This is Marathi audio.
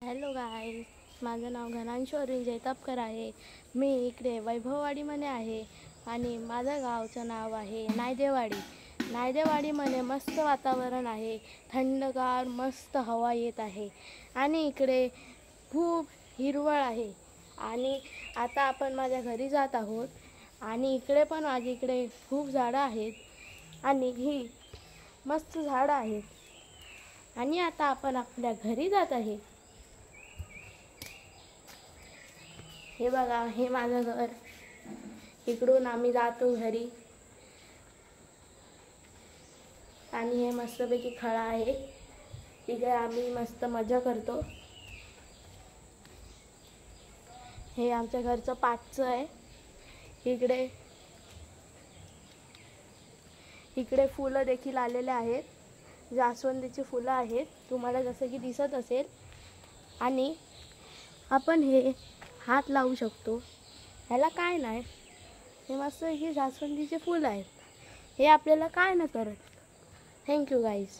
हॅलो गाईज, माझं नाव घनांशू अरुण जैतापकर आहे. मी इकडे वैभववाडीमध्ये आहे आणि माझ्या गावचं नाव आहे नायदेवाडी. नायदेवाडीमध्ये मस्त वातावरण आहे, थंडगार मस्त हवा येत आहे आणि इकडे खूप हिरवळ आहे. आणि आता आपण माझ्या घरी जात आहोत आणि इकडे पण माझ्याकडे खूप झाडं आहेत आणि ही मस्त झाडं आहेत आणि आता आपण आपल्या घरी जात आहे. हे बघा, हे माझं घर. इकडून आम्ही जातो घरी आणि हे मस्तपैकी खळा आहे. इकडे आम्ही मस्त मजा करतो. हे आमच्या घरचं पाचचं आहे. इकडे फुलं देखील आलेले आहेत. जास्वंदीची फुलं आहेत, तुम्हाला जसं की दिसत असेल. आणि आपण हे हात लावू शकतो, ह्याला काय नाही. हे मस्त ही जास्वंदीचे फुलं आहेत, हे आपल्याला काय नाही करत. Thank you guys.